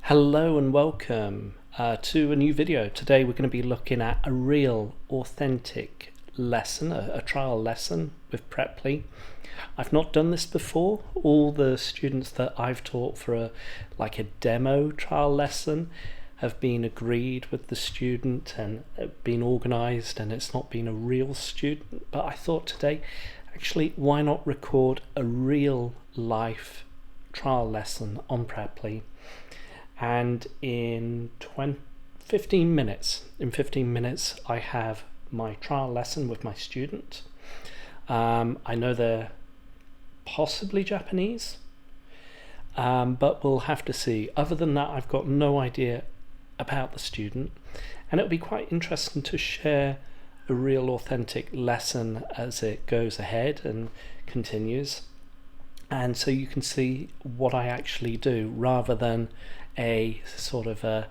Hello and welcome to a new video. Today we're going to be looking at a real authentic lesson, a trial lesson with Preply. I've not done this before. All the students that I've taught for a demo trial lesson have been agreed with the student and been organised, and it's not been a real student. But I thought today, actually, why not record a real life trial lesson on Preply? And in 15 minutes, I have my trial lesson with my student. I know they're possibly Japanese, but we'll have to see. Other than that, I've got no idea about the student, and it'll be quite interesting to share a real authentic lesson as it goes ahead and continues. And so you can see what I actually do rather than a sort of an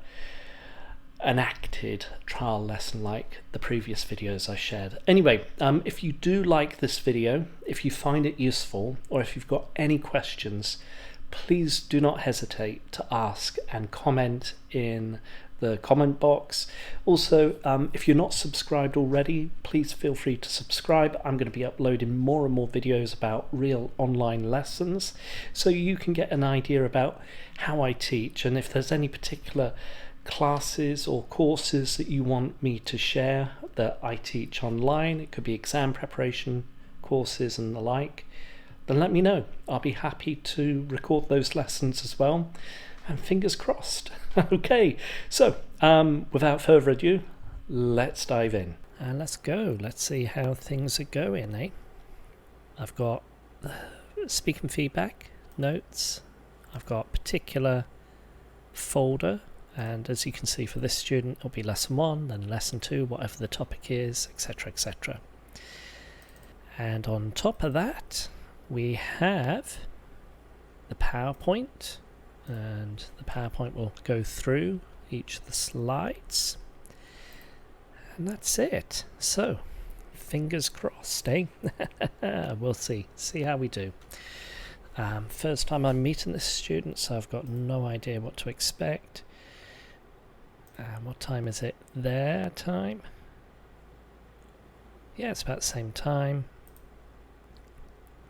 acted trial lesson like the previous videos I shared. Anyway, if you do like this video, if you find it useful, or if you've got any questions, please do not hesitate to ask and comment in the comment box. Also, if you're not subscribed already, please feel free to subscribe. I'm going to be uploading more and more videos about real online lessons, so you can get an idea about how I teach, and if there's any particular classes or courses that you want me to share that I teach online, it could be exam preparation courses and the like, then let me know. I'll be happy to record those lessons as well, and fingers crossed. Okay, so without further ado, let's dive in. Let's go. Let's see how things are going, eh? I've got speaking feedback, notes. I've got a particular folder, and as you can see for this student, it'll be lesson 1, then lesson 2, whatever the topic is, etc., etc. And on top of that, we have the PowerPoint, and the PowerPoint will go through each of the slides, and that's it. So fingers crossed, eh? We'll see how we do. First time I'm meeting this student, so I've got no idea what to expect. What time is it? Their time? Yeah, it's about the same time.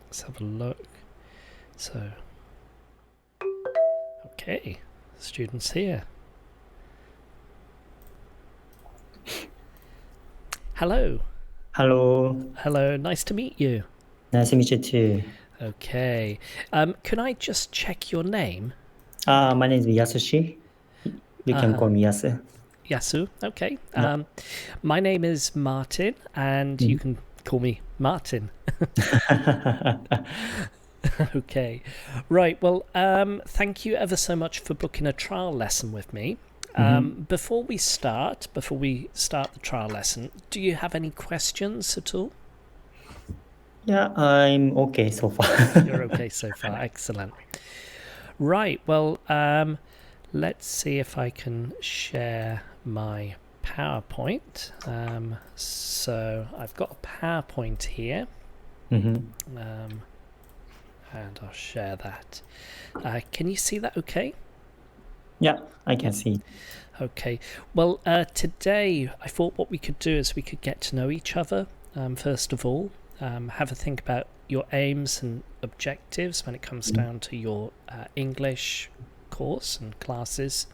Let's have a look. So, okay, students here. Hello. Hello, Nice to meet you. nice to meet you too. Okay. Can I just check your name? My name is Yasushi. You can call me Yasu. Yasu. Okay. Yeah. My name is Martin, and you can call me Martin. Okay. Right. Well, thank you ever so much for booking a trial lesson with me. Before we start the trial lesson, do you have any questions at all? Yeah, I'm okay so far. You're okay so far. Excellent. Right. Well, let's see if I can share my PowerPoint. So I've got a PowerPoint here, and I'll share that. Can you see that okay? Yeah, I can see. Okay. Well, today I thought what we could do is we could get to know each other, first of all. Have a think about your aims and objectives when it comes down to your English course and classes.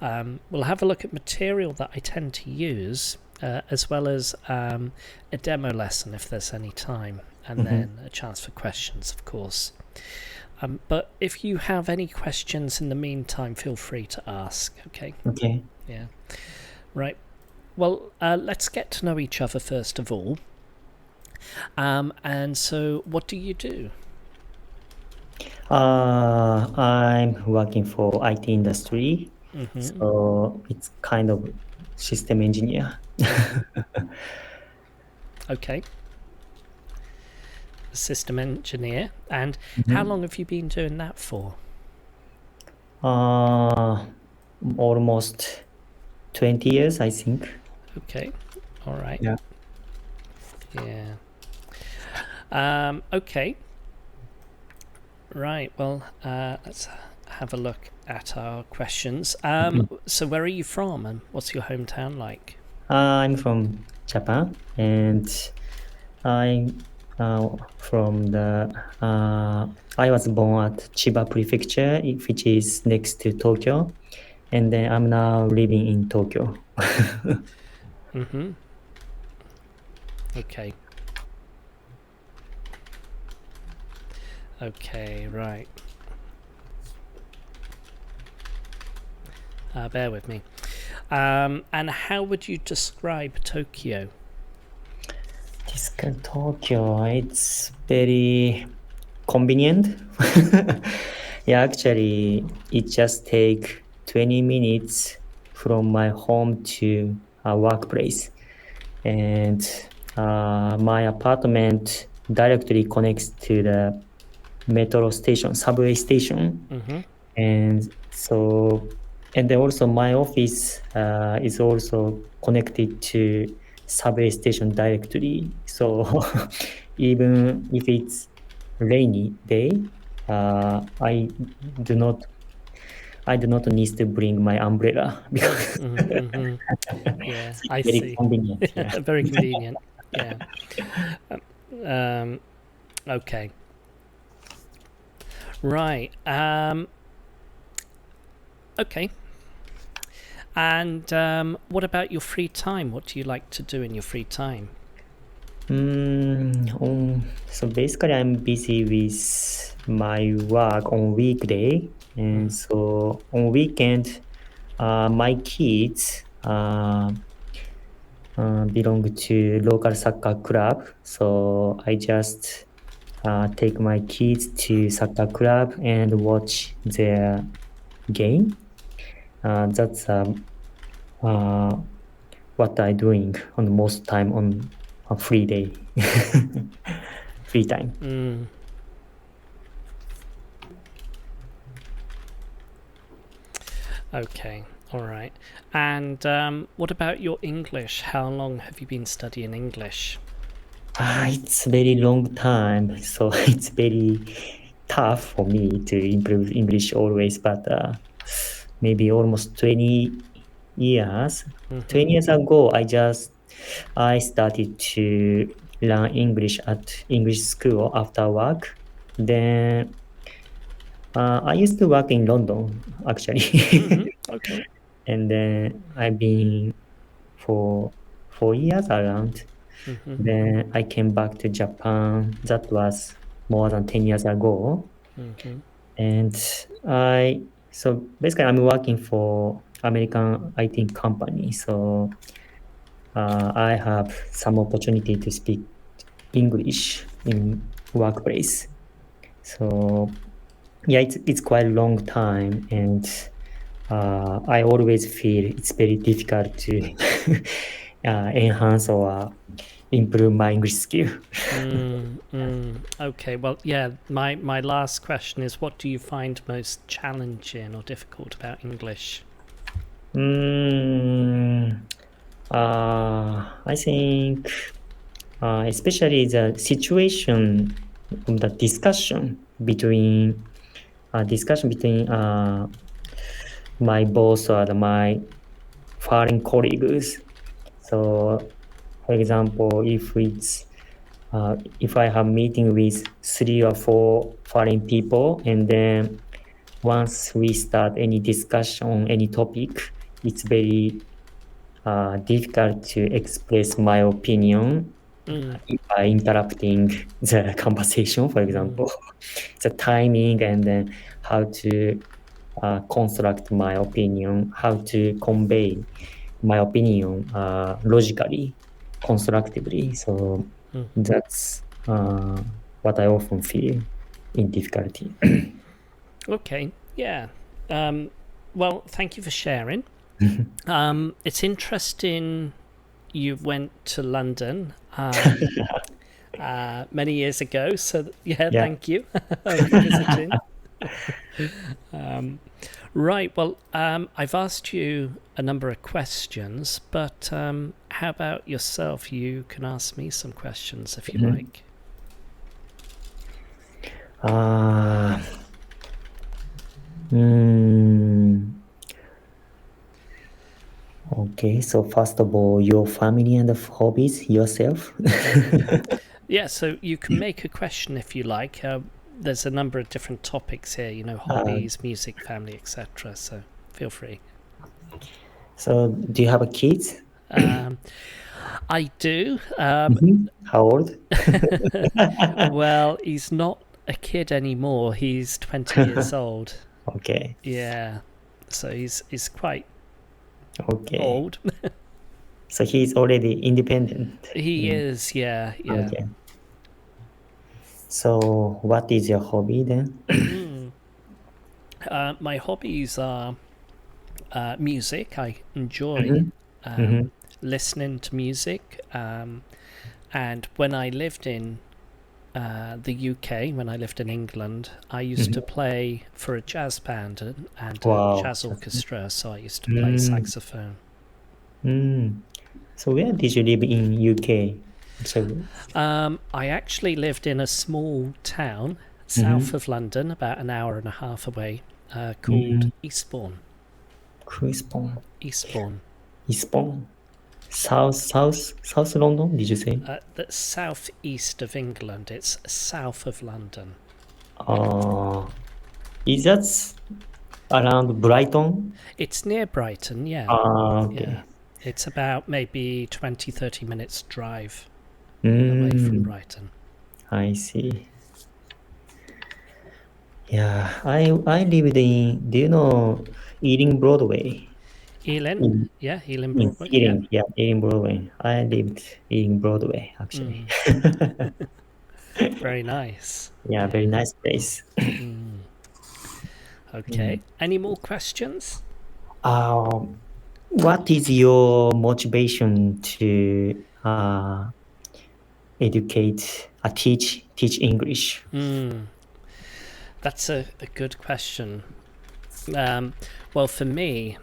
We'll have a look at material that I tend to use, as well as a demo lesson if there's any time, and then a chance for questions, of course. But if you have any questions in the meantime, feel free to ask. Okay. Yeah. Right. Well, let's get to know each other first of all. And so what do you do? I'm working for IT industry, so it's kind of system engineer. Okay. System engineer. And how long have you been doing that for? Almost 20 years, I think. Okay. All right. Yeah. Okay. Right. Well, let's have a look at our questions. So where are you from, and what's your hometown like? I'm from Japan, and I'm from the. I was born at Chiba Prefecture, which is next to Tokyo, and then I'm now living in Tokyo. Mm-hmm. Okay. Okay, right. Bear with me. And how would you describe Tokyo? Describe Tokyo, it's very convenient. Yeah, actually, it just take 20 minutes from my home to a workplace, and my apartment directly connects to the metro station, subway station, Mm-hmm. and so and then also my office is also connected to subway station directly. So even if it's rainy day, I do not need to bring my umbrella because Mm-hmm. Mm-hmm. Yeah, it's I very see. convenient. Yeah. Very convenient. Yeah. Um, okay. Right. Okay. And what about your free time? What do you like to do in your free time? So basically, I'm busy with my work on weekday, and so on weekend, my kids belong to local soccer club. So I just take my kids to soccer club and watch their game. That's uh, what I doing on the most time on a free day, free time. Mm. Okay. All right. And what about your English? How long have you been studying English? It's very long time, so it's very tough for me to improve English always. But maybe almost 20 years. Mm-hmm. 20 years ago, I started to learn English at English school after work. Then I used to work in London actually, Mm-hmm. Okay. and then I've been for 4 years around. Mm-hmm. Then I came back to Japan. That was more than 10 years ago. Mm-hmm. And so basically I'm working for American IT company. So I have some opportunity to speak English in workplace. So yeah, it's quite a long time, and I always feel it's very difficult to enhance or improve my English skill. Okay. Well, yeah. My last question is, what do you find most challenging or difficult about English? Mm, I think especially the situation of the discussion between my boss or my foreign colleagues. So, for example, if I have meeting with 3 or 4 foreign people, and then once we start any discussion on any topic, it's very difficult to express my opinion Mm, by interrupting the conversation, for mm, example. The timing, and then how to construct my opinion, how to convey my opinion logically, constructively. So mm. that's what I often feel in difficulty. Okay. Yeah. Um, well, thank you for sharing. It's interesting you went to London many years ago. So, yeah, Yeah. thank you for visiting. Right. Well, I've asked you a number of questions, but how about yourself? You can ask me some questions if you Mhm. like. Uh, Mm, okay, so first of all, your family and hobbies, yourself. Yeah, so you can make a question if you like. There's a number of different topics here, hobbies, music, family, etc. So feel free. So do you have a kids? I do. How old? Well, he's not a kid anymore. He's 20 years old. Okay. Yeah, so he's quite Okay. old. So he's already independent. He is, yeah. Okay. So what is your hobby then? My hobbies are music. I enjoy listening to music. And when I lived in the UK, when I lived in England, I used to play for a jazz band and a jazz orchestra, so I used to play saxophone. So where did you live in UK? So, I actually lived in a small town south of London, about an hour and a half away, called Eastbourne. Eastbourne. South London, did you say? That's southeast of England. It's south of London. Is that around Brighton? It's near Brighton, yeah. Okay. Yeah. It's about maybe 20, 30 minutes drive away from Brighton. I see. Yeah, I lived in, do you know Ealing Broadway? Ealing? Yeah, Ealing Broadway. Ealing, yeah, Ealing Broadway. I lived in Broadway, actually. Very nice. Yeah, very nice place. Okay. Any more questions? What is your motivation to teach English? That's a good question. Well, for me,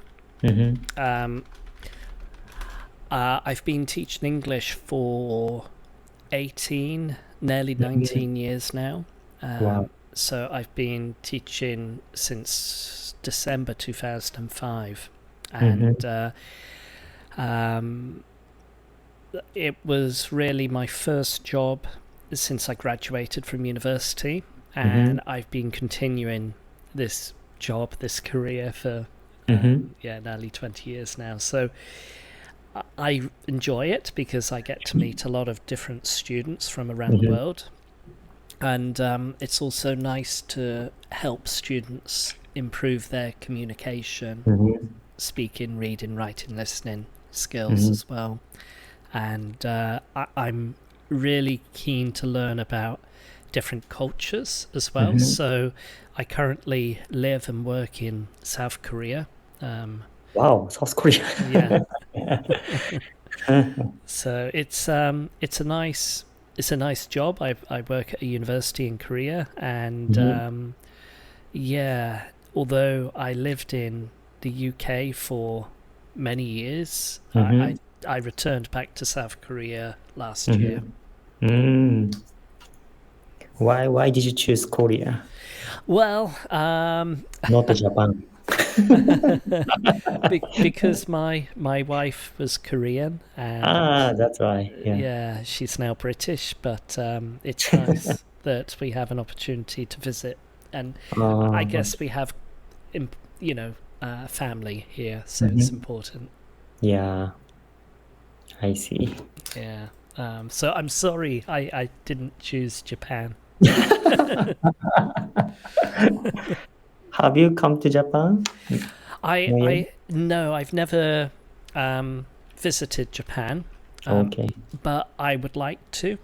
I've been teaching English for 18, nearly 19 years now. Wow. So I've been teaching since December 2005. And it was really my first job since I graduated from university. And I've been continuing this job, this career for nearly 20 years now. So I enjoy it because I get to meet a lot of different students from around the world. And it's also nice to help students improve their communication, speaking, reading, writing, listening skills as well. And I'm really keen to learn about different cultures as well. So I currently live and work in South Korea. Wow, South Korea. Yeah. So it's a nice job. I work at a university in Korea, and although I lived in the UK for many years, I returned back to South Korea last year. Why did you choose Korea? Well, not Japan. Because my wife was Korean, and that's right. Yeah, she's now British, but it's nice that we have an opportunity to visit, and I guess we have, family here, so it's important. Yeah, I see. Yeah. So I'm sorry I didn't choose Japan. Have you come to Japan? No, I've never visited Japan. Okay. But I would like to.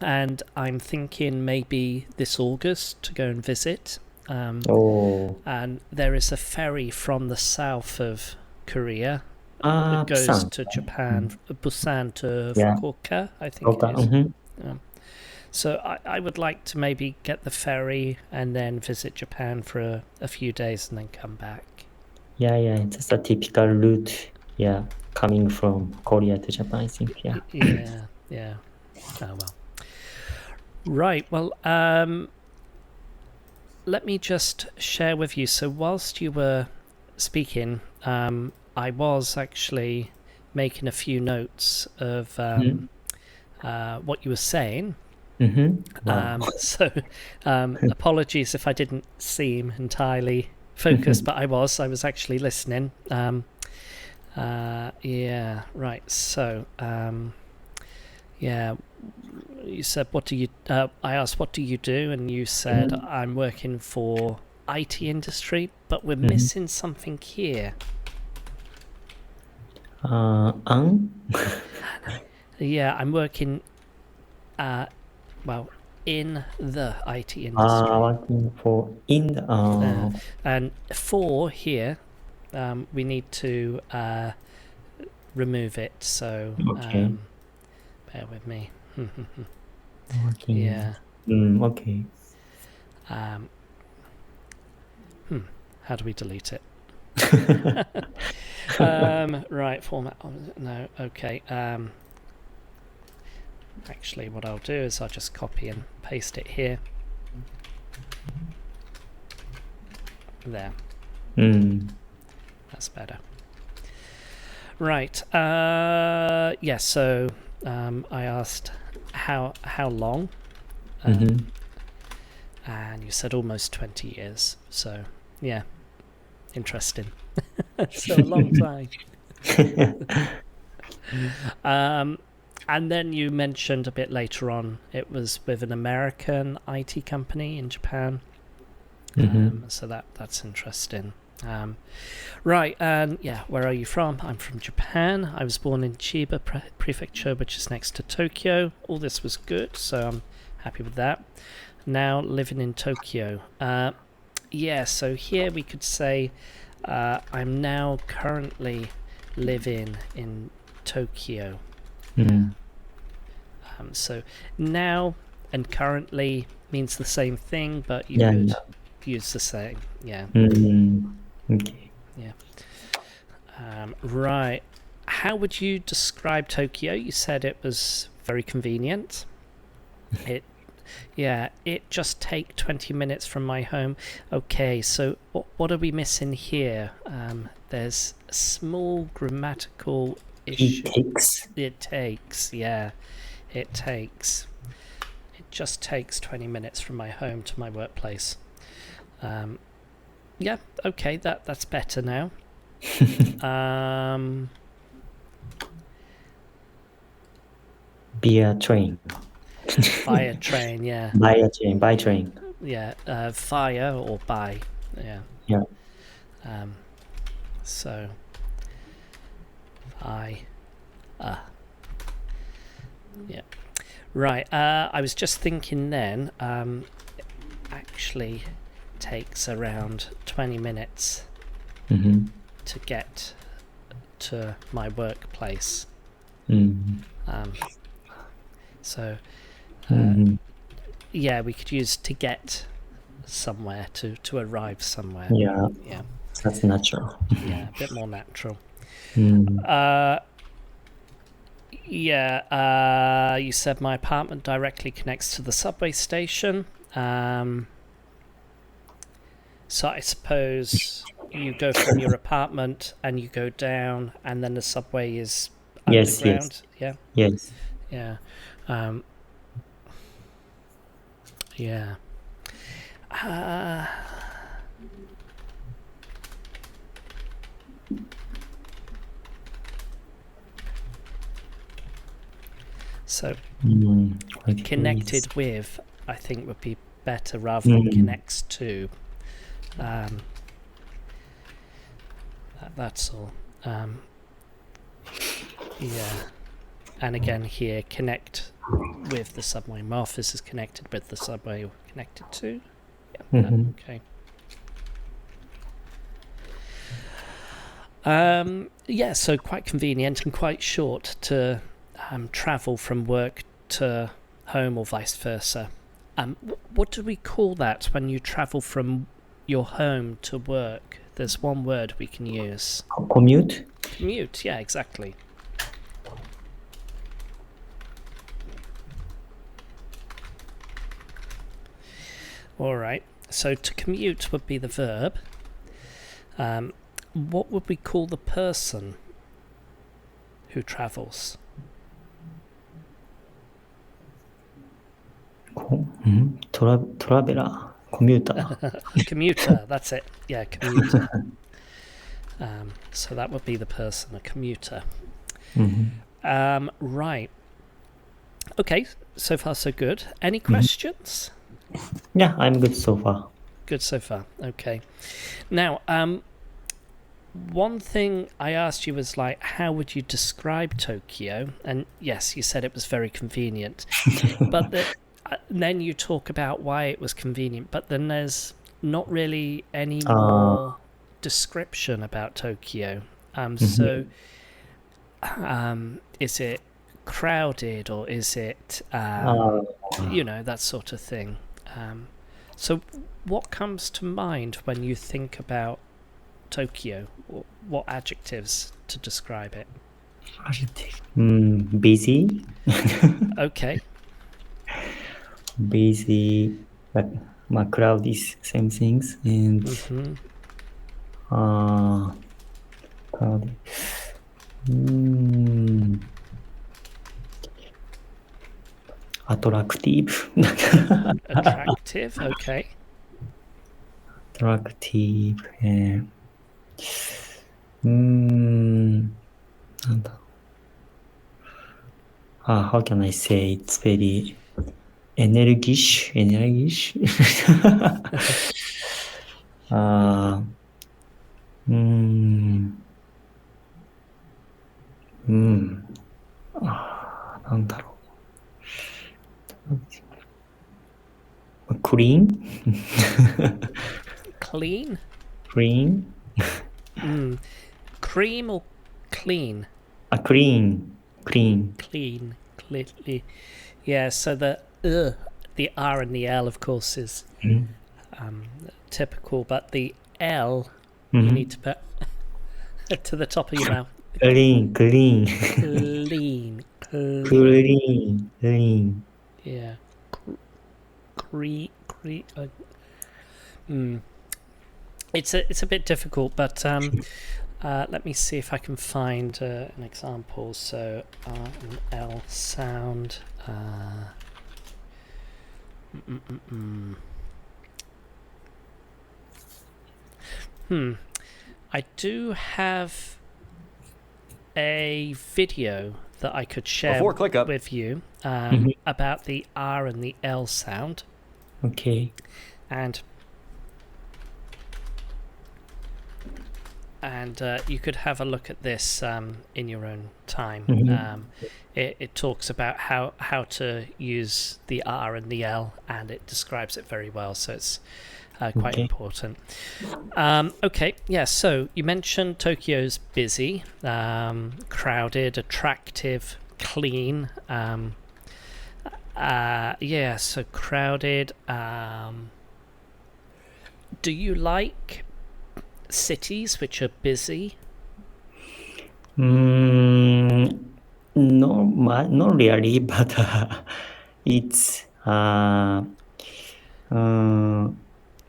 And I'm thinking maybe this August to go and visit. And there is a ferry from the south of Korea that goes Busan. to Japan, Busan to Fukuoka, I think it is. So I would like to maybe get the ferry and then visit Japan for a few days and then come back. Yeah, just a typical route. Yeah, coming from Korea to Japan, I think. Yeah. Yeah. Oh well. Right. Well, let me just share with you. So whilst you were speaking, I was actually making a few notes of what you were saying. Wow. So apologies if I didn't seem entirely focused, but I was actually listening. Yeah, right. So yeah, you said, what do you I asked, what do you do? And you said, I'm working for IT industry, but we're missing something here. Yeah, I'm working well, in the IT industry. Working for in the And for here, we need to remove it. So okay. bear with me. Working. Yeah. Okay. How do we delete it? Right, format. No, okay. Actually, what I'll do is I'll just copy and paste it here. There. That's better. Right. Yeah. So I asked how long, and you said almost 20 years. So yeah, interesting. So a long time. And then you mentioned a bit later on it was with an American IT company in Japan. So that's interesting. Right, and yeah, where are you from? I'm from Japan. I was born in Chiba Prefecture, which is next to Tokyo. All this was good, so I'm happy with that. Now living in Tokyo. Yeah, so here we could say I'm now currently living in Tokyo. So now and currently means the same thing, but you could use the same. Yeah. Okay. Yeah. Right. How would you describe Tokyo? You said it was very convenient. It just take 20 minutes from my home. Okay, so what are we missing here? There's a small grammatical issue. It takes. It just takes 20 minutes from my home to my workplace. Yeah, okay, that's better now. Via train. Via train, yeah. By train. Yeah, via or by, yeah. Yeah. So, yeah. Right, I was just thinking then, it actually takes around 20 minutes to get to my workplace. So, yeah, we could use to get somewhere, to arrive somewhere. Yeah. Yeah. That's natural. Yeah, a bit more natural. Yeah, you said my apartment directly connects to the subway station. So I suppose you go from your apartment and you go down, and then the subway is underground. Yes. Yeah. Yes. Yeah. Yeah. So connected with, I think, would be better rather than connects to. That's all. Yeah. And again here, connect with the subway. My office is connected with the subway, or connected to. Yeah. Okay. Yeah, so quite convenient and quite short to travel from work to home or vice versa. What do we call that when you travel from your home to work? There's one word we can use. Commute? Commute, yeah, exactly. All right. So to commute would be the verb. What would we call the person who travels? トラベラー、コミューター。Commuter, that's it. Yeah, commuter. So that would be the person, a commuter. Right. Okay, so far so good. Any questions? Yeah, I'm good so far. Good so far. Okay. Now, one thing I asked you was like, how would you describe Tokyo? And yes, you said it was very convenient. But then you talk about why it was convenient, but then there's not really any more description about Tokyo. So, is it crowded, or is it, that sort of thing? So what comes to mind when you think about Tokyo? What adjectives to describe it? Busy. Okay. Busy, but crowd is same things, and crowd. Attractive. Attractive, okay. Attractive. なんだ。How can I say it's very energish? Clean? Clean? Clean? Cream or clean? Clean. Clean. Clearly. Yeah, so the R and the L, of course, is typical, but the L you need to put to the top of your mouth. Clean. Yeah. It's a bit difficult, but let me see if I can find an example. So R and L sound. I do have a video that I could share with you about the R and the L sound. Okay. And you could have a look at this in your own time. It talks about how to use the R and the L, and it describes it very well, so it's quite important. Okay, yeah, so you mentioned Tokyo's busy, crowded, attractive, clean. So crowded. Do you like cities which are busy? No, not really, but it's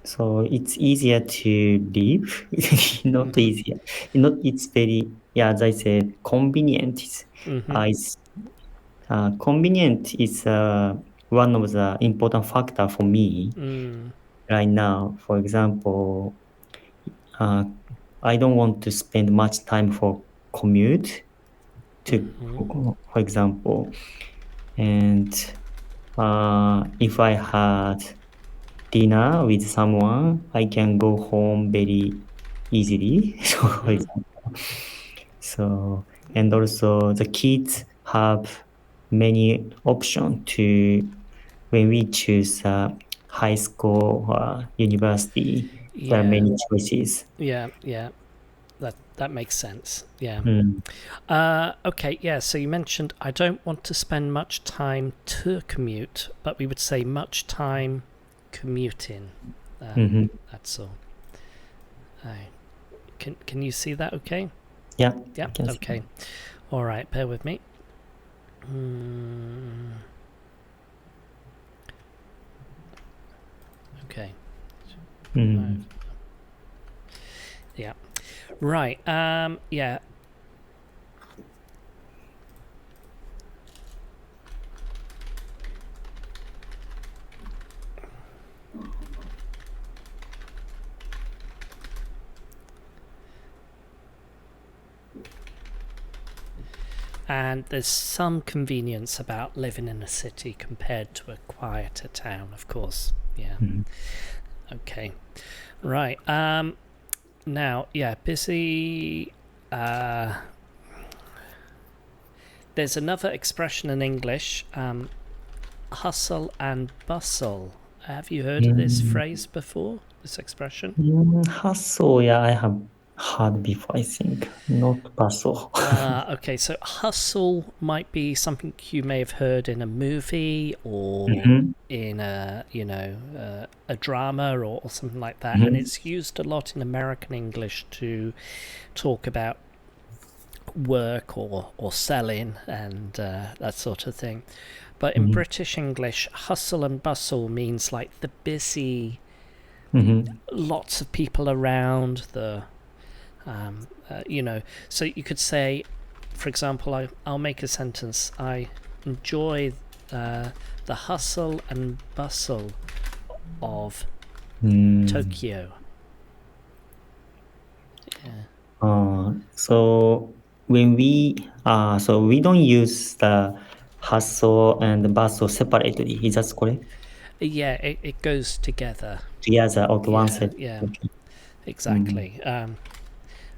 so it's easier to live. Not easier. It's very, as I said, convenient. Convenient is one of the important factor for me right now. For example, I don't want to spend much time for commute for example, and if I had dinner with someone, I can go home very easily. So, for example, and also the kids have many options to when we choose high school or university. There are many choices. Yeah. That makes sense. Yeah. Okay, yeah, so you mentioned I don't want to spend much time to commute, but we would say much time commuting. That's all. Can you see that okay? Yeah. Yeah, okay. All right, bear with me. Okay. Mm. Yeah. Right. Yeah. And there's some convenience about living in a city compared to a quieter town, of course. Yeah. Mm. Okay. Right. Now, yeah, busy. There's another expression in English, hustle and bustle. Have you heard of this phrase before? This expression? Hustle, yeah, I have heard before, I think. Not bustle. Okay, so hustle might be something you may have heard in a movie or Mhm. in a a drama or something like that, and Mhm. it's used a lot in American English to talk about work or selling and that sort of thing. But in Mhm. British English, hustle and bustle means like the busy, Mhm. lots of people around, the so you could say, for example, I'll make a sentence: I enjoy the hustle and bustle of Tokyo. So when we don't use the hustle and bustle separately. Is that correct? Yeah, it goes together. Together, okay, one Yeah, set. yeah, Okay. exactly.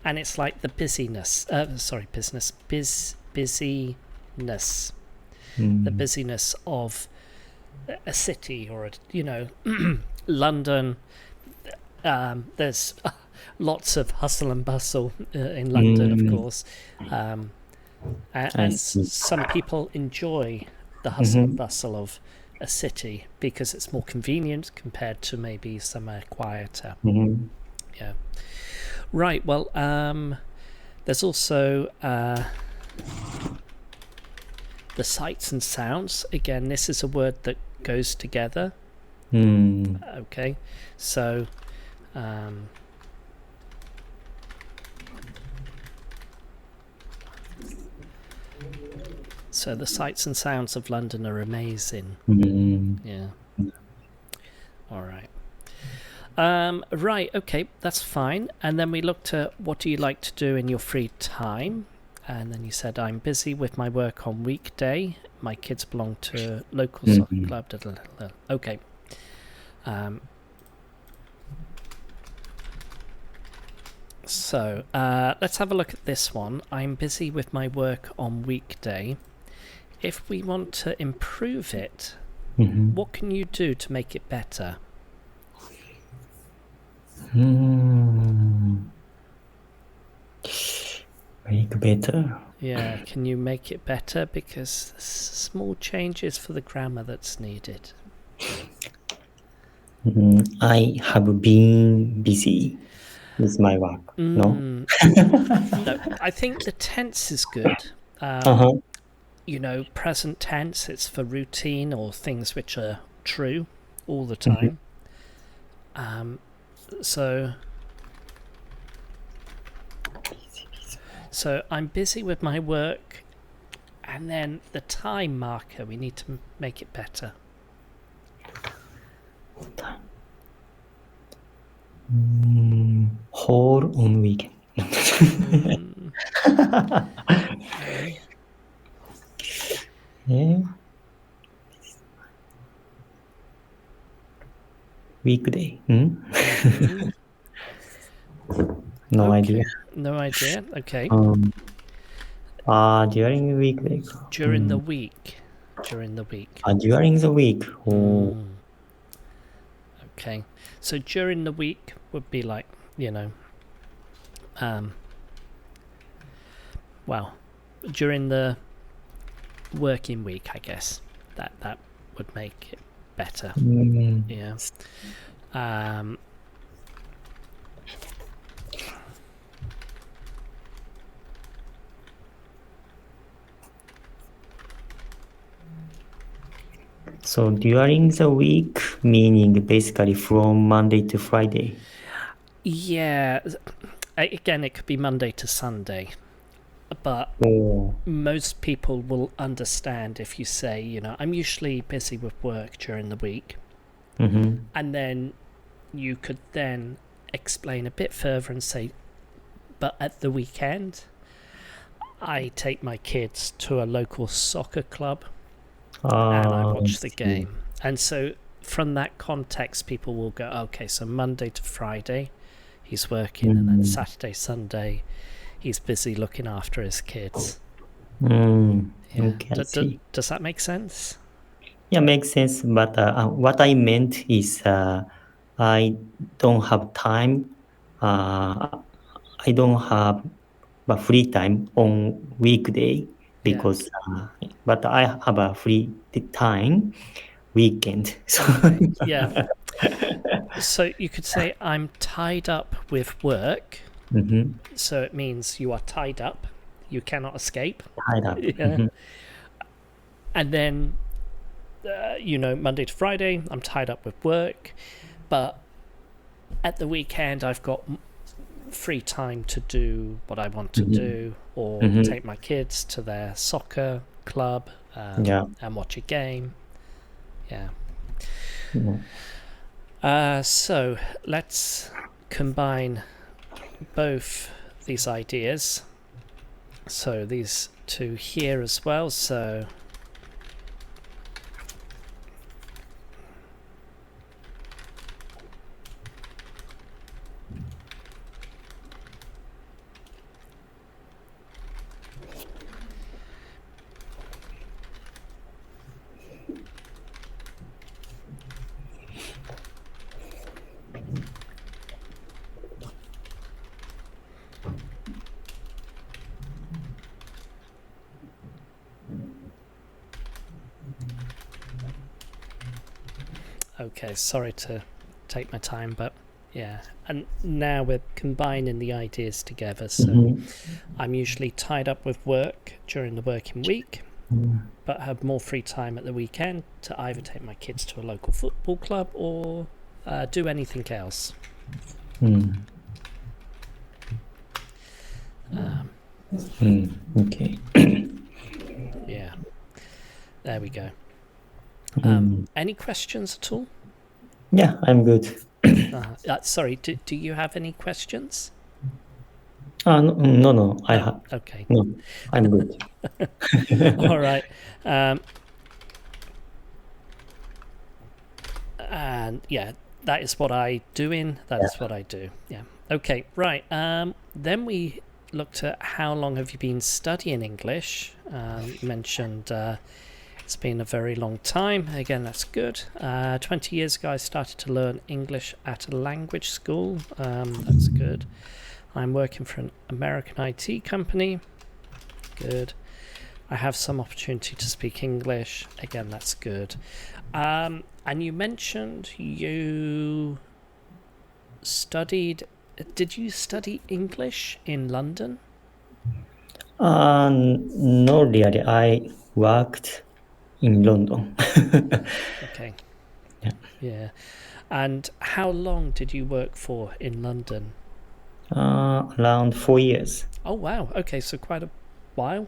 And it's like the busyness. Busyness. The busyness of a city or London. There's lots of hustle and bustle in London, of course, I and see. some people enjoy the hustle and bustle of a city because it's more convenient compared to maybe somewhere quieter. Yeah. Right. Well, there's also the sights and sounds. Again, this is a word that goes together. Okay. So so the sights and sounds of London are amazing. Yeah. All right. Right, okay, that's fine. And then we looked at what do you like to do in your free time? And then you said, I'm busy with my work on weekday. My kids belong to local soccer club. Okay. So let's have a look at this one. I'm busy with my work on weekday. If we want to improve it, what can you do to make it better? Make better. Yeah, can you make it better? Because there's small changes for the grammar that's needed. I have been busy with my work. No? No, I think the tense is good. Present tense, it's for routine or things which are true all the time. So I'm busy with my work, and then the time marker, we need to make it better. Whole on weekend. Okay. Yeah. Weekday. No idea. No idea. Okay. During weekday. During the week. During the week. Okay. So during the week would be like, during the working week, I guess. That would make it better. Yeah. So during the week, meaning basically from Monday to Friday. Yeah, again, it could be Monday to Sunday, but Oh. most people will understand if you say, I'm usually busy with work during the week, Mm-hmm. and then you could then explain a bit further and say, but at the weekend, I take my kids to a local soccer club and I watch the game. And so from that context, people will go, okay, so Monday to Friday, he's working, and then Saturday, Sunday, he's busy looking after his kids. Yeah. Okay, Does that make sense? Yeah, makes sense. But what I meant is I don't have time. I don't have a free time on weekday because, but I have a free time weekend. So Okay. Yeah. So you could say I'm tied up with work. Mhm. So it means you are tied up. You cannot escape. Tied up. Yeah. And then, Monday to Friday, I'm tied up with work. But at the weekend, I've got free time to do what I want to do, or take my kids to their soccer club and watch a game. Yeah. So let's combine both these ideas. So these two here as well. So okay, sorry to take my time, but yeah. And now we're combining the ideas together. So I'm usually tied up with work during the working week, but have more free time at the weekend to either take my kids to a local football club or do anything else. Okay. Yeah. There we go. Any questions at all? Yeah, I'm good. Sorry, do you have any questions? No. Okay. No, I'm good. All right. And yeah, that is what I do. That is what I do. Yeah. Okay. Right. Then we looked at how long have you been studying English. You mentioned it's been a very long time. Again, that's good. 20 years ago, I started to learn English at a language school. That's good. I'm working for an American IT company. Good. I have some opportunity to speak English. Again, that's good. And you mentioned you studied. Did you study English in London? No, really. I worked in London. Okay. Yeah. Yeah. And how long did you work for in London? Around 4 years. Oh, wow. Okay, so quite a while.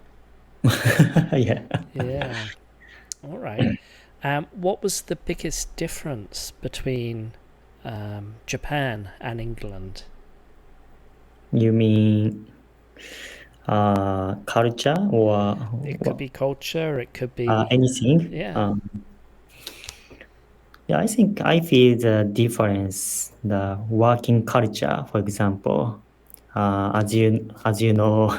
Yeah. Yeah. All right. What was the biggest difference between Japan and England? You mean culture or It could be culture. It could be anything? yeah. Yeah, I think I feel the difference, the working culture, for example. As you know,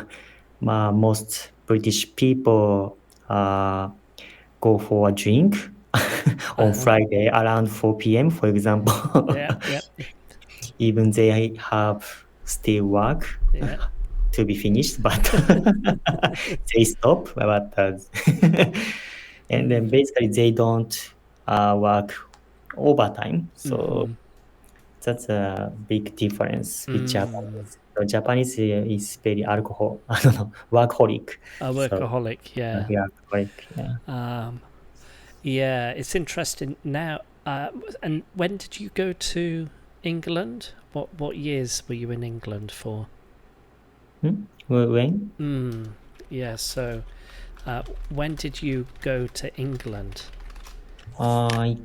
most British people go for a drink on Friday around 4 p.m., for example. Yeah. Even they have still work Yeah. to be finished, but they stop. But and then basically they don't work overtime. So that's a big difference with Japanese. So Japanese is very alcohol, I don't know, workaholic. A So workaholic. Yeah. yeah, workaholic. Yeah. Yeah, it's interesting now. And when did you go to England? What years were you in England for? When? Yeah, so when did you go to England? I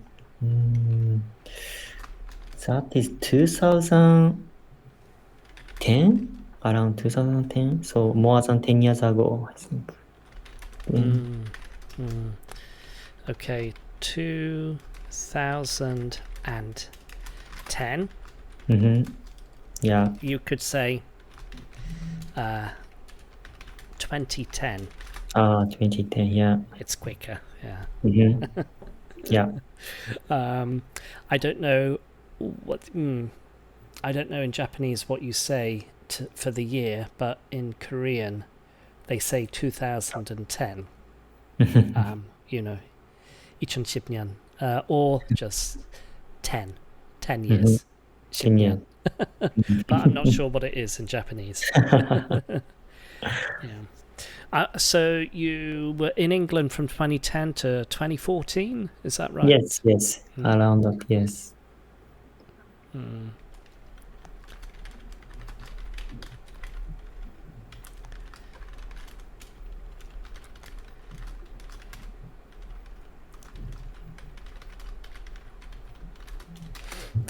that is 2010, around 2010. So more than 10 years ago, I think. Okay, 2010. Yeah. You could say 2010. 2010. Yeah. It's quicker. Yeah. Yeah. I don't know what. I don't know in Japanese what you say for the year, but in Korean, they say 2010. 2010년, or just 10 years. 10 years. 10년. But I'm not sure what it is in Japanese. Yeah. So you were in England from 2010 to 2014, is that right? Yes. Around that, yes.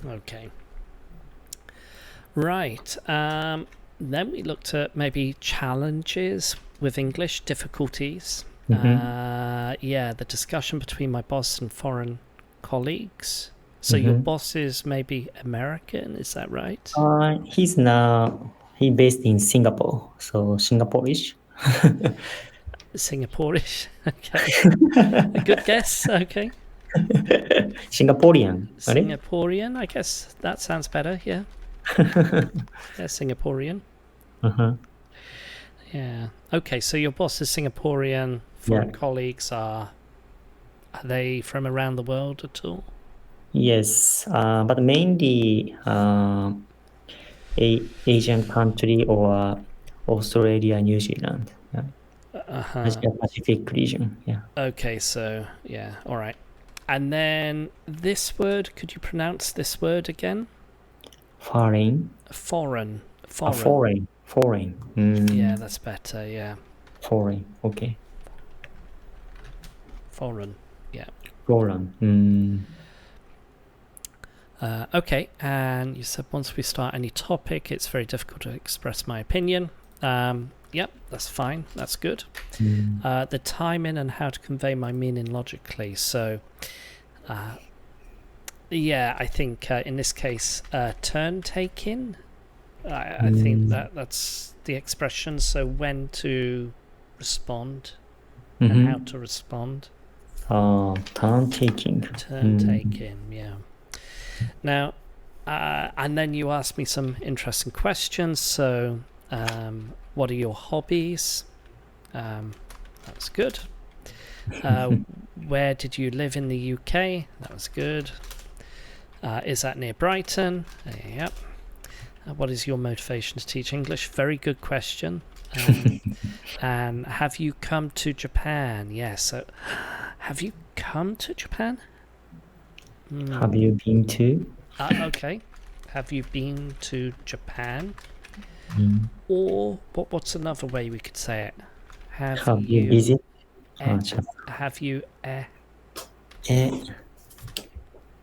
Okay. Right. Then we looked at maybe challenges with English, difficulties. The discussion between my boss and foreign colleagues. So your boss is maybe American, is that right? He's based in Singapore, so Singaporeish. Singaporeish. Okay. A good guess. Okay. Singaporean. Singaporean, I guess that sounds better. Yeah. Yeah, Singaporean. Yeah. Okay, so your boss is Singaporean. Foreign colleagues are they from around the world at all? Yes, but mainly Asian country or Australia, New Zealand. Yeah. Asia Pacific region. Yeah. Okay, so yeah, all right. And then this word, could you pronounce this word again? Foreign. Foreign. Foreign. Yeah, that's better. Yeah. Foreign. Okay. Foreign. Yeah. Foreign. Okay, and you said once we start any topic, it's very difficult to express my opinion. Yep, that's fine. That's good. The timing and how to convey my meaning logically. So, I think in this case, turn taking. I think that's the expression. So when to respond and how to respond. Turn taking. Turn taking. Yeah. Now, and then you asked me some interesting questions. So, what are your hobbies? That's good. Where did you live in the UK? That was good. Is that near Brighton? Yep. What is your motivation to teach English? Very good question. And have you come to Japan? Yes. So, have you come to Japan? Have you been to? Okay. Have you been to Japan? Or what's another way we could say it? Have you visited? Have you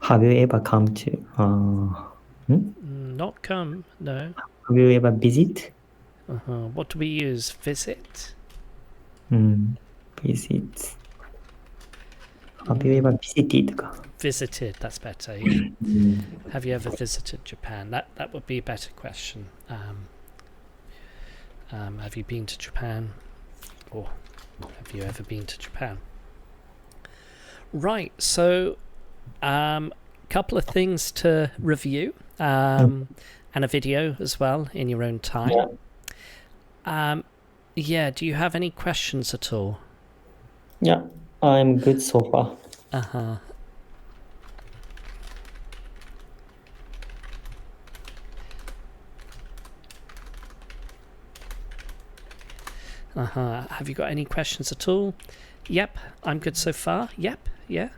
have you ever come to? Not come, no. Have you ever visit? What do we use? Visit? Visit. Have you ever visited? Visited, that's better, yeah. Have you ever visited Japan? That would be a better question. Have you been to Japan? Or have you ever been to Japan? Right, so couple of things to review, and a video as well in your own time. Do you have any questions at all? Yeah, I'm good so far. Have you got any questions at all? Yep, I'm good so far. Yep, yeah.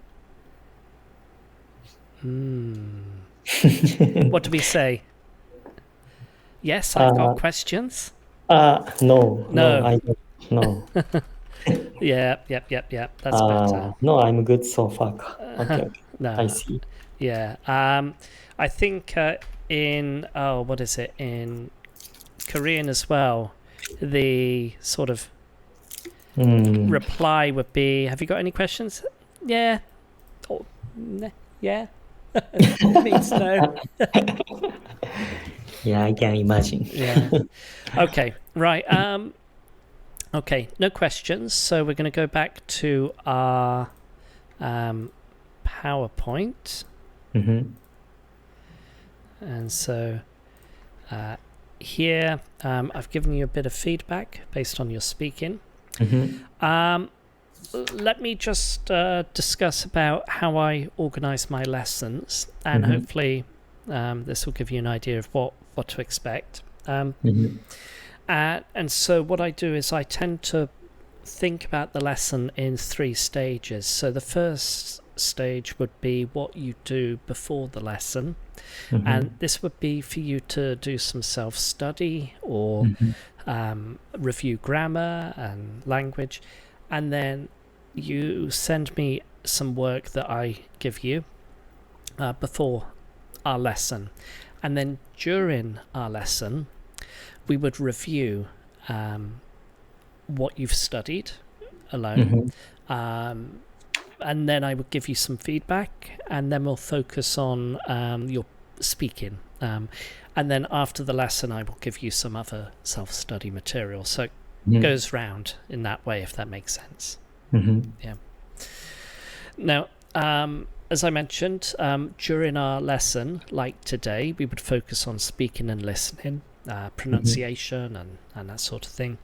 What do we say? Yes, I've got questions. No, No. I don't. No. Yep. That's better. No, I'm good so far. Okay, okay. No. I see. Yeah. I think what is it? In Korean as well, the sort of reply would be, have you got any questions? Yeah. Or, yeah. Means no. Yeah, I can imagine. Yeah. Okay. Right. Okay. No questions. So we're going to go back to our PowerPoint. And so here I've given you a bit of feedback based on your speaking. Let me just discuss about how I organise my lessons, and hopefully this will give you an idea of what to expect. And so what I do is I tend to think about the lesson in 3 stages. So the first stage would be what you do before the lesson, and this would be for you to do some self-study or review grammar and language, and then you send me some work that I give you before our lesson, and then during our lesson we would review what you've studied alone, and then I would give you some feedback, and then we'll focus on your speaking, and then after the lesson I will give you some other self-study material. So it goes round in that way, if that makes sense. Yeah. Now, as I mentioned, during our lesson, like today, we would focus on speaking and listening, pronunciation and that sort of thing.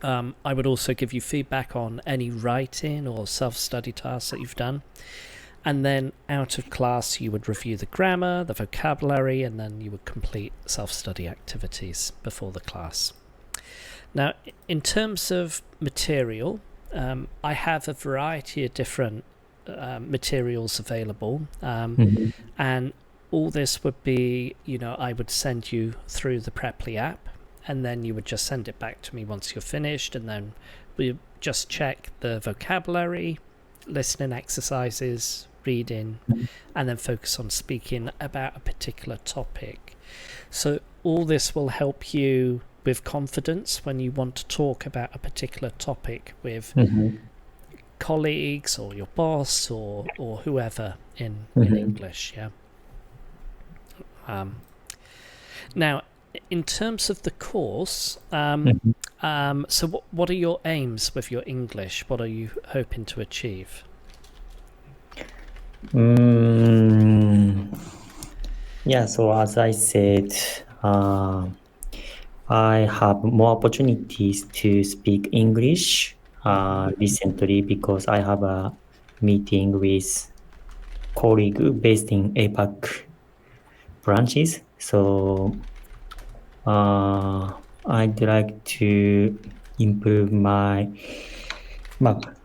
I would also give you feedback on any writing or self-study tasks that you've done. And then out of class, you would review the grammar, the vocabulary, and then you would complete self-study activities before the class. Now, in terms of material, I have a variety of different materials available, and all this would be, I would send you through the Preply app, and then you would just send it back to me once you're finished, and then we just check the vocabulary, listening exercises, reading, and then focus on speaking about a particular topic. So all this will help you with confidence when you want to talk about a particular topic with colleagues or your boss or whoever in English. Now, in terms of the course, so what are your aims with your English? What are you hoping to achieve? Yeah, so as I said, I have more opportunities to speak English recently because I have a meeting with colleague based in APAC branches. So I'd like to improve my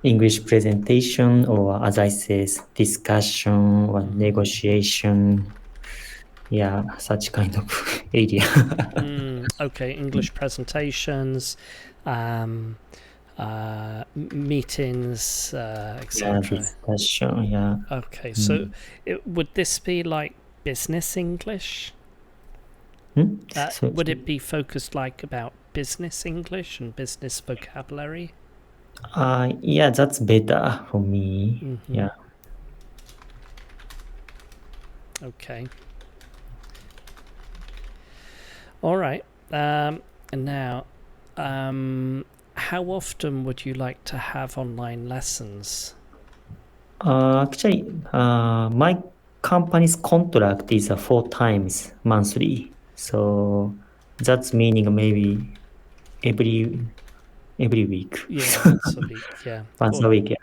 English presentation, or as I said, discussion or negotiation. Yeah, such kind of area. Okay, English presentations, meetings, etc. Discussion, yeah. Okay, so would this be like business English? Would it be focused like about business English and business vocabulary? Yeah, that's better for me. Yeah. Okay. All right. And now, how often would you like to have online lessons? Actually, my company's contract is 4 times monthly. So that's meaning maybe every week. Yeah, once a week. Yeah. Once a week,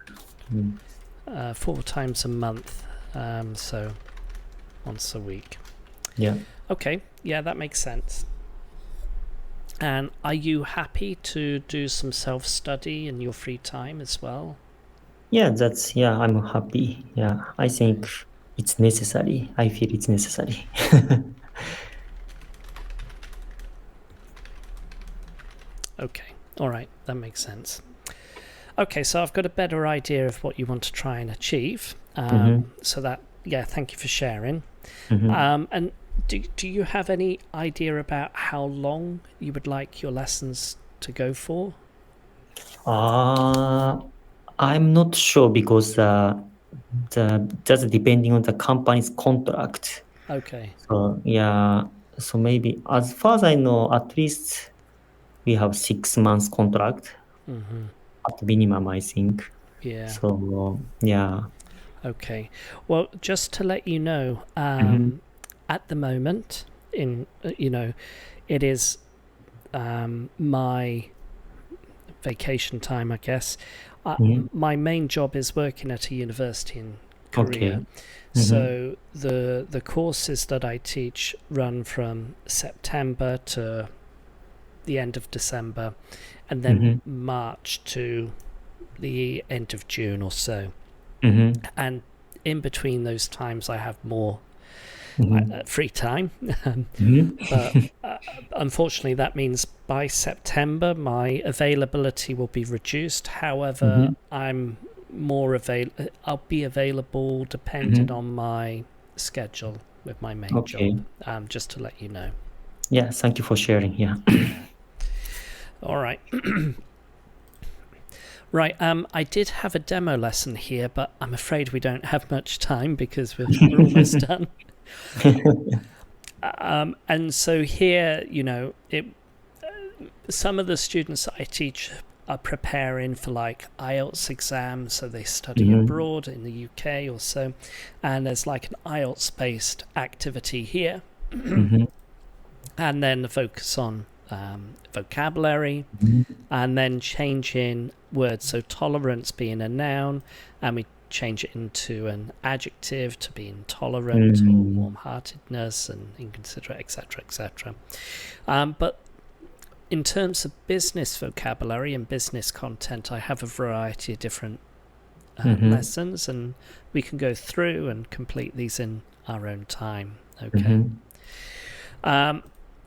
yeah. 4 times a month. So once a week. Yeah. Okay. Yeah, that makes sense. And are you happy to do some self-study in your free time as well? Yeah, I'm happy. Yeah, I think it's necessary. I feel it's necessary. Okay, all right, that makes sense. Okay, so I've got a better idea of what you want to try and achieve. So that, yeah, thank you for sharing. And do you have any idea about how long you would like your lessons to go for? I'm not sure because that's depending on the company's contract. Okay. So yeah, so maybe as far as I know, at least we have 6 months contract at minimum, I think. Yeah. So yeah. Okay. Well, just to let you know, at the moment, it is my vacation time, I guess. My main job is working at a university in Korea. Okay. So the courses that I teach run from September to the end of December, and then March to the end of June or so. And in between those times, I have more free time. But unfortunately, that means by September, my availability will be reduced. However, I'm more I'll be available depending on my schedule with my main job. Just to let you know. Yeah, thank you for sharing. Yeah. All right. Right, I did have a demo lesson here, but I'm afraid we don't have much time because we're almost done. And so here, some of the students that I teach are preparing for like IELTS exams, so they study abroad in the UK or so, and there's like an IELTS-based activity here, and then the focus on vocabulary, and then changing words, so tolerance being a noun, and we change it into an adjective to be intolerant or warm-heartedness and inconsiderate, etc. But in terms of business vocabulary and business content, I have a variety of different lessons, and we can go through and complete these in our own time. Okay.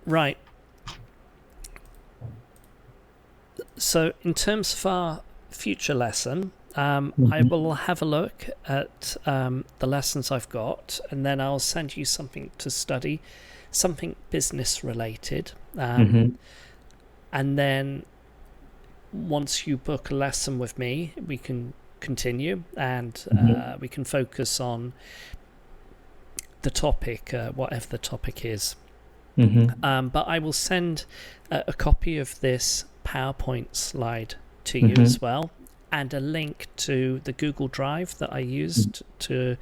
Right. So in terms of our future lesson, I will have a look at the lessons I've got, and then I'll send you something to study, something business related. And then once you book a lesson with me, we can continue, and we can focus on the topic, whatever the topic is. But I will send a copy of this PowerPoint slide to you as well, and a link to the Google Drive that I used to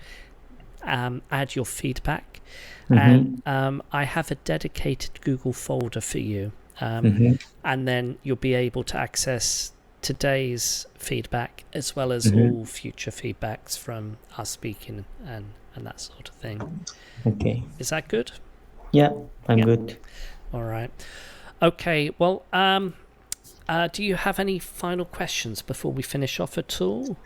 add your feedback. And I have a dedicated Google folder for you. And then you'll be able to access today's feedback as well as all future feedbacks from us speaking and that sort of thing. Okay. Is that good? Yeah, I'm good. All right. Okay, well, do you have any final questions before we finish off at all?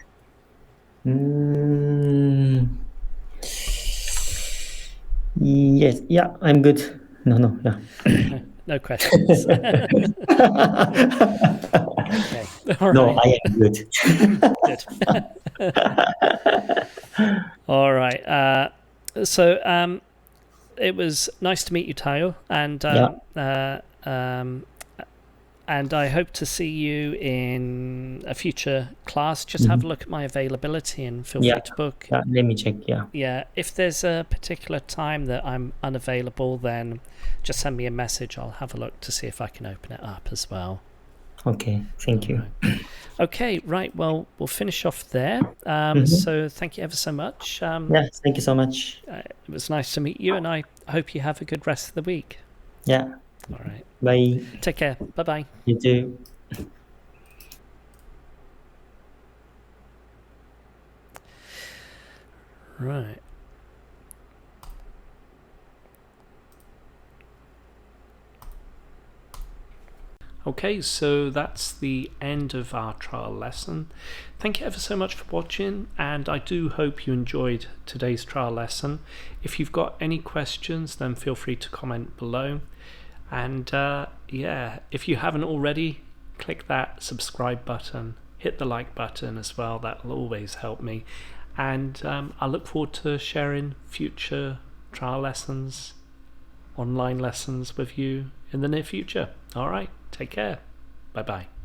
Yes, yeah, I'm good. No, yeah. No questions. Okay. All No, right. I am good. Good. All right. So it was nice to meet you, Tayo, and I hope to see you in a future class. Just have a look at my availability and feel free to book. Yeah, let me check. Yeah, if there's a particular time that I'm unavailable, then just send me a message. I'll have a look to see if I can open it up as well. Okay, thank you. Right. Okay, right. Well, we'll finish off there. So thank you ever so much. Yeah, thank you so much. It was nice to meet you, and I hope you have a good rest of the week. Yeah. All right. Bye. Take care. Bye-bye. You too. Right. Okay, so that's the end of our trial lesson. Thank you ever so much for watching, and I do hope you enjoyed today's trial lesson. If you've got any questions, then feel free to comment below. And yeah, if you haven't already, click that subscribe button, hit the like button as well. That will always help me. And I look forward to sharing future trial lessons, online lessons with you in the near future. All right, take care. Bye bye.